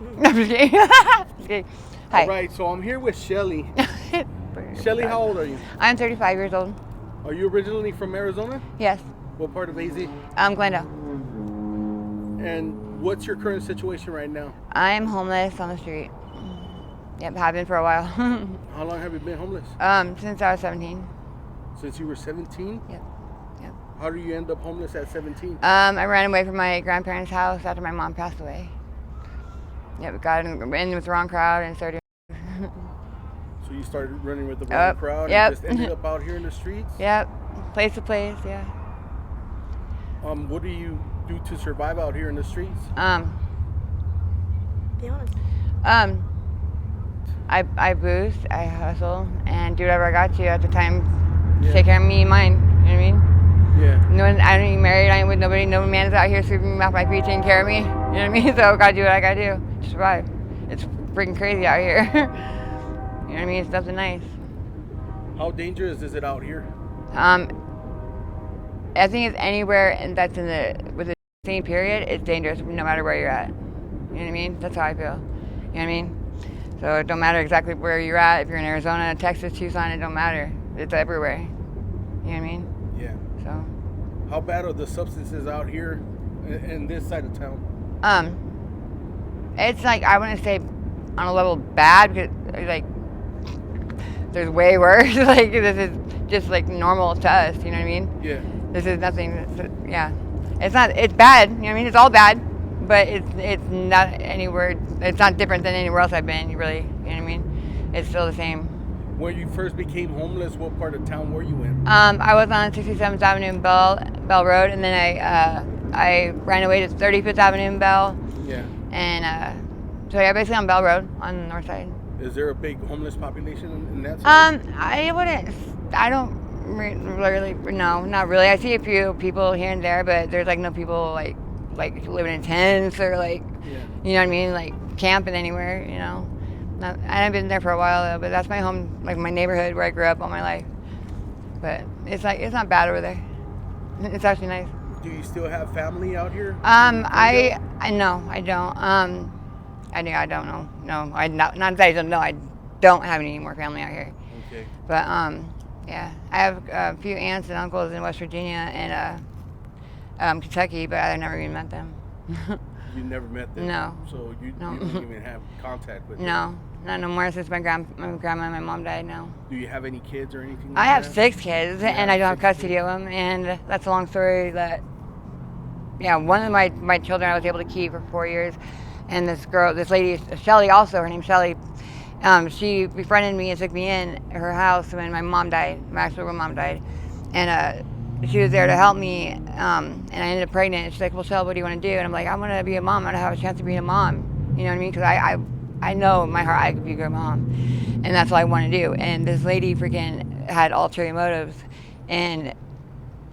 No, I'm just kidding. Just kidding. Hi. All right, so I'm here with Shelly. Shelly, how old are you? I'm 35 years old. Are you originally from Arizona? Yes. What part of AZ? Glendale. And what's your current situation right now? I'm homeless on the street. Yep, have been for a while. How long have you been homeless? Since I was 17. Since you were 17? Yep. Yep. How did you end up homeless at 17? I ran away from my grandparents' house after my mom passed away. Yep, got in with the wrong crowd and started. So you started running with the wrong crowd yep. and just ended up out here in the streets? Yep, place to place, yeah. What do you do to survive out here in the streets? Be honest. I boost, I hustle, and do whatever I got to at the time to take care of me and mine. You know what I mean? Yeah. No one, I don't even married. I ain't with nobody. No man's out here sweeping me off my feet, taking care of me. You know what I mean? So I gotta do what I gotta do to survive. It's freaking crazy out here. You know what I mean? It's nothing nice. How dangerous is it out here? I think it's anywhere and that's in with the same period. It's dangerous no matter where you're at. You know what I mean? That's how I feel. You know what I mean? So it don't matter exactly where you're at. If you're in Arizona, Texas, Tucson, it don't matter. It's everywhere. You know what I mean? Yeah. So. How bad are the substances out here in this side of town? It's like, I wouldn't say on a level bad, because like there's way worse. Like this is just like normal to us. You know what I mean? Yeah. This is nothing. Yeah. It's not. It's bad. You know what I mean? It's all bad, but it's not anywhere. It's not different than anywhere else I've been. Really. You know what I mean? It's still the same. When you first became homeless, what part of town were you in? I was on 67th Avenue in Bell Road, and then I ran away to 35th Avenue in Bell. Yeah. And so yeah, basically on Bell Road on the north side. Is there a big homeless population in that side? I don't really, no, not really. I see a few people here and there, but there's like no people like living in tents or like, you know what I mean, like camping anywhere, you know. I haven't been there for a while though, but that's my home, like my neighborhood where I grew up all my life. But it's not bad over there. It's actually nice. Do you still have family out here? I no, I don't. I don't know. No, not that I don't know. I don't have any more family out here. Okay. But yeah, I have a few aunts and uncles in West Virginia and Kentucky, but I've never even met them. You never met them? No. So you don't even have contact with them? No, not no more since my grandma and my mom died. No. Do you have any kids or anything? I have 6 kids, and I don't have custody of them, and that's a long story. That one of my children I was able to keep for 4 years, and this lady Shelly, also her name's Shelly. She befriended me and took me in her house when my mom died. My actual mom died, and she was there to help me. And I ended up pregnant. And she's like, "Well, Shell, what do you want to do?" And I'm like, "I want to be a mom. I want to have a chance of being a mom." You know what I mean? Because I know in my heart I could be a good mom, and that's what I want to do. And this lady freaking had ulterior motives and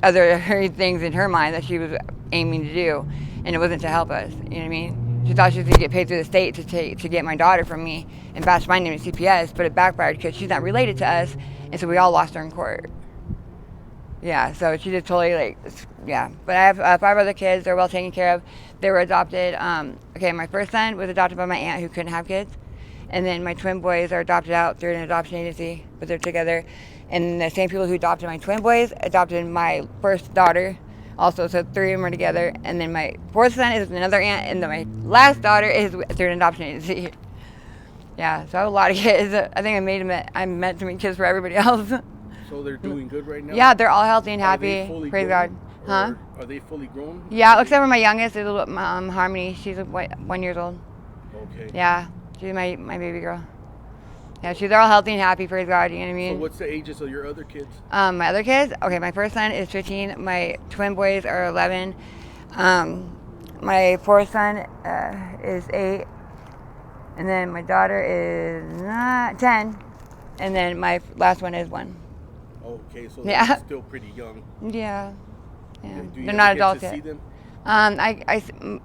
other things in her mind that she was aiming to do, and it wasn't to help us. You know what I mean? She thought she was going to get paid through the state to get my daughter from me and bash my name at CPS, but it backfired because she's not related to us, and so we all lost her in court. Yeah, so she just totally But I have 5 other kids. They're well taken care of. They were adopted. My first son was adopted by my aunt who couldn't have kids, and then my twin boys are adopted out through an adoption agency, but they're together. And the same people who adopted my twin boys adopted my first daughter. Also, so 3 of them are together, and then my 4th son is another aunt, and then my last daughter is through an adoption agency. Yeah, so I have a lot of kids. I think I'm meant to make kids for everybody else. So they're doing good right now? Yeah, they're all healthy and happy. Praise God. Huh? Are they fully grown? Yeah, except for my youngest, is Harmony. She's 1 year old. Okay. Yeah, she's my baby girl. Yeah, they're all healthy and happy, praise God, you know what I mean? So what's the ages of your other kids? My other kids? Okay, my first son is 15. My twin boys are 11. My 4th son is 8. And then my daughter is 10. And then my last one is 1. Okay, so they're still pretty young. Yeah. Do they're not adults yet? yet. See them?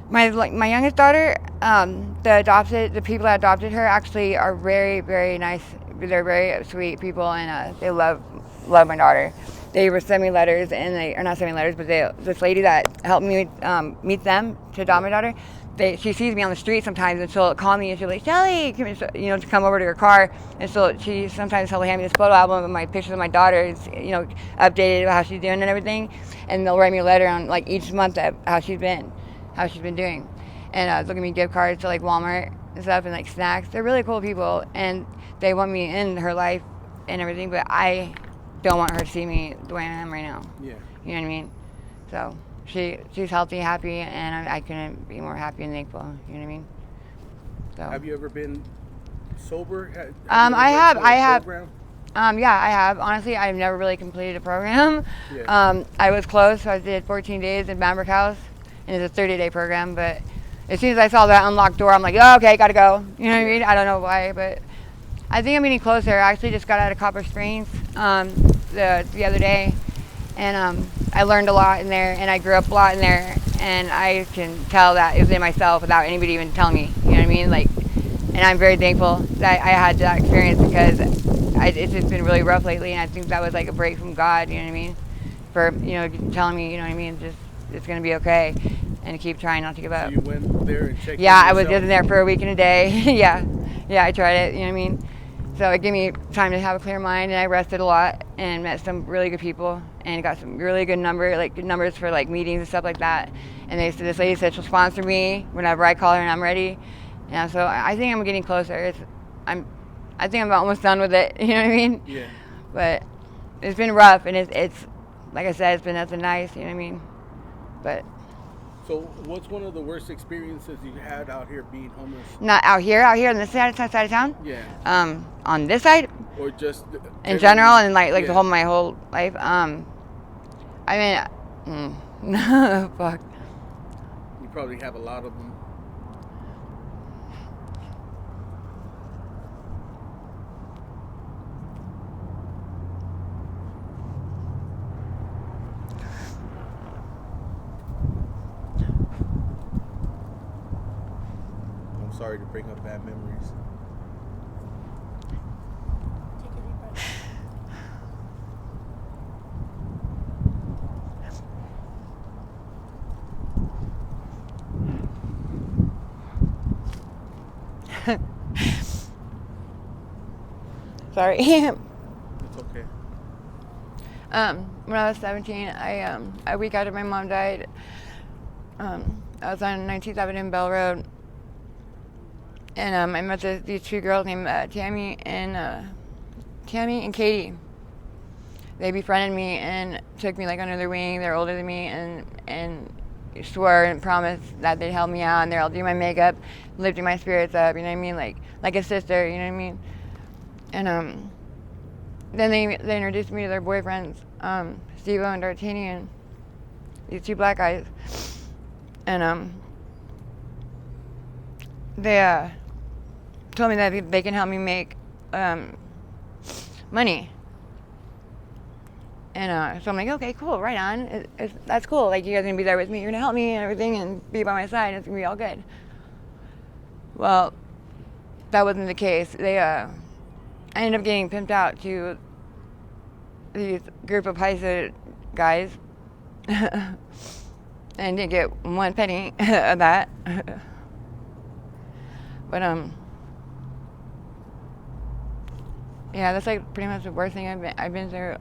My youngest daughter, the people that adopted her actually are very, very nice. They're very sweet people, and they love my daughter. They were sending me letters, and this lady that helped me meet them to adopt my daughter, she sees me on the street sometimes, and she'll call me and she'll be like, Shelly, to come over to her car, and she sometimes she'll hand me this photo album of my pictures of my daughters, updated about how she's doing and everything, and they'll write me a letter on like each month of how she's been doing, and they'll give me gift cards to like Walmart and stuff and like snacks. They're really cool people, and they want me in her life and everything, but I don't want her to see me the way I am right now. Yeah. You know what I mean? So she's healthy, happy, and I couldn't be more happy and thankful. You know what I mean? So. Have you ever been sober? I have. Yeah, I have. Honestly, I've never really completed a program. Yeah. I was close, so I did 14 days in Bamberg House, and it's a 30-day program, but as soon as I saw that unlocked door, I'm like, oh, okay, gotta go. You know what I mean? I don't know why, but I think I'm getting closer. I actually just got out of Copper Springs the other day, and I learned a lot in there, and I grew up a lot in there, and I can tell that it was in myself without anybody even telling me. You know what I mean? Like, and I'm very thankful that I had that experience, because it's just been really rough lately, and I think that was like a break from God. You know what I mean? For telling me, you know what I mean, just it's gonna be okay, and keep trying not to give up. So you went there and checked. Yeah, I was just in there for a week and a day. yeah, I tried it. You know what I mean? So it gave me time to have a clear mind, and I rested a lot and met some really good people and got some really good numbers for like meetings and stuff like that. And this lady said she'll sponsor me whenever I call her and I'm ready. And so I think I'm getting closer. I think I'm almost done with it. You know what I mean? Yeah. But it's been rough, and it's like I said, it's been nothing nice. You know what I mean? But. So what's one of the worst experiences you had out here being homeless? Not out here on this side of town? Yeah. On this side? Or just in general, and like yeah. my whole life. Fuck. You probably have a lot of them. Sorry to bring up bad memories. Take a deep breath. Sorry. It's okay. When I was 17, a week after my mom died, I was on 19th Avenue Bell Road, and I met these two girls named Tammy and Katie. They befriended me and took me like under their wing. They're older than me, and swore and promised that they'd help me out, and they'll do my makeup, lifting my spirits up. You know what I mean? Like a sister. You know what I mean? And then they introduced me to their boyfriends, Steve-O and D'Artagnan, these two black guys, and they told me that they can help me make money. And so I'm like, okay, cool, right on. That's cool. Like, you guys are gonna be there with me. You're gonna help me and everything, and be by my side. And it's gonna be all good. Well, that wasn't the case. I ended up getting pimped out to these group of Paisa guys, and didn't get one penny of that. But yeah, that's like pretty much the worst thing I've been through.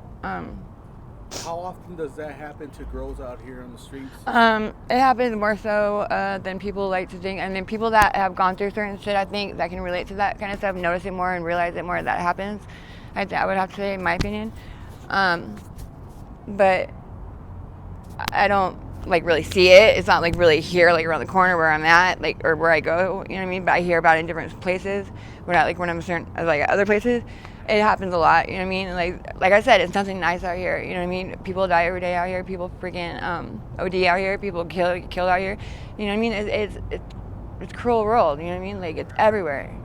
How often does that happen to girls out here on the streets? It happens more so than people like to think. And then people that have gone through certain shit, I think, that can relate to that kind of stuff, notice it more and realize it more that happens. I would have to say, in my opinion. But I don't like really see it. It's not like really here, like around the corner where I'm at, like, or where I go. You know what I mean? But I hear about it in different places. When I'm certain, like other places. It happens a lot, you know what I mean? And like I said, it's nothing nice out here, you know what I mean? People die every day out here. People freaking OD out here. People killed out here. You know what I mean? It's a cruel world, you know what I mean? Like, it's everywhere,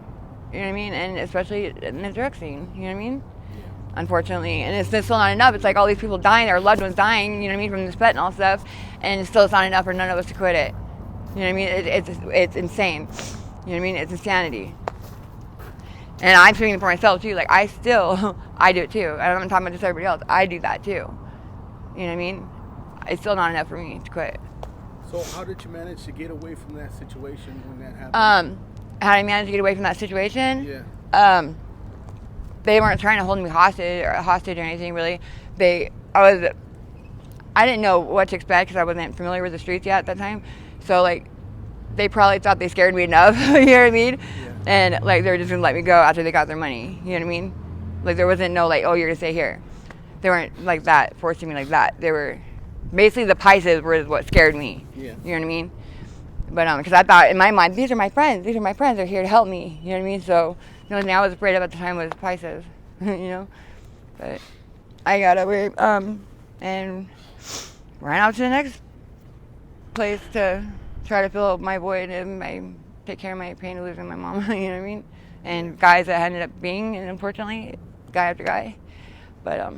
you know what I mean? And especially in the drug scene, you know what I mean? Yeah. Unfortunately, and it's still not enough. It's like all these people dying, their loved ones dying, you know what I mean, from this fentanyl stuff, and it's not enough for none of us to quit it. You know what I mean? It's insane. You know what I mean? It's insanity. And I'm speaking for myself too. Like, I do it too. I'm not talking about just everybody else. I do that too. You know what I mean? It's still not enough for me to quit. So how did you manage to get away from that situation when that happened? How did I manage to get away from that situation? Yeah. They weren't trying to hold me hostage or anything really. I didn't know what to expect because I wasn't familiar with the streets yet at that time. So like, they probably thought they scared me enough. You know what I mean? Yeah. And like they were just gonna let me go after they got their money. You know what I mean? Like there wasn't no like, oh, you're gonna stay here. They weren't like that, forcing me like that. They were basically the prices were what scared me. Yeah. You know what I mean? But because I thought in my mind, these are my friends. These are my friends. They're here to help me. You know what I mean? So the only thing I was afraid of at the time was prices. You know? But I got away and ran out to the next place to try to fill up my void and take care of my pain of losing my mom. You know what I mean? And guys that ended up being, and unfortunately, guy after guy. But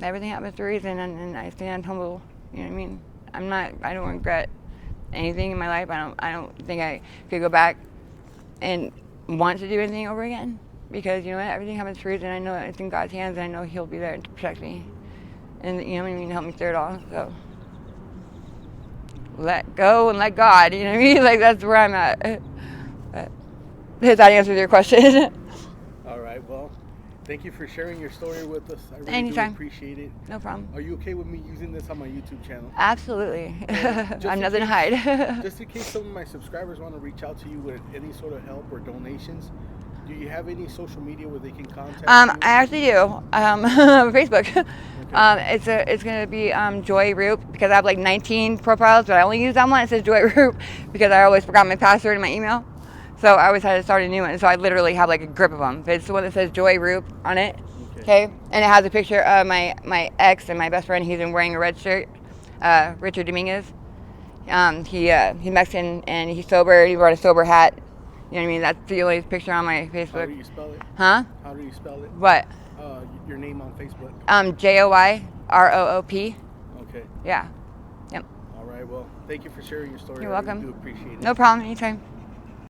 everything happens for a reason, and I stand humble. You know what I mean? I don't regret anything in my life. I don't think I could go back and want to do anything over again, because you know what? Everything happens for a reason. I know it's in God's hands, and I know He'll be there to protect me, and you know what I mean, help me through it all. So let go and let God. You know what I mean? Like that's where I'm at. But does that answer your question? All right. Well, thank you for sharing your story with us. I really Anytime. do appreciate it. No problem. Are you okay with me using this on my YouTube channel? Absolutely. Just I'm in nothing to case- hide. Just in case some of my subscribers want to reach out to you with any sort of help or donations, do you have any social media where they can contact you? I actually do. Facebook. It's gonna be Joy Roop, because I have like 19 profiles, but I only use that one. It says Joy Roop because I always forgot my password in my email, so I always had to start a new one. So I literally have like a grip of them. But it's the one that says Joy Roop on it. Okay, and it has a picture of my ex and my best friend. He's wearing a red shirt. Richard Dominguez. He's Mexican and he's sober. He brought a sober hat. You know what I mean? That's the only picture on my Facebook. How do you spell it? Huh? How do you spell it? What? Your name on Facebook. JoyRoop. Okay. Yeah. Yep. All right. Well, thank you for sharing your story. You're I really welcome. do appreciate it. No problem. Anytime.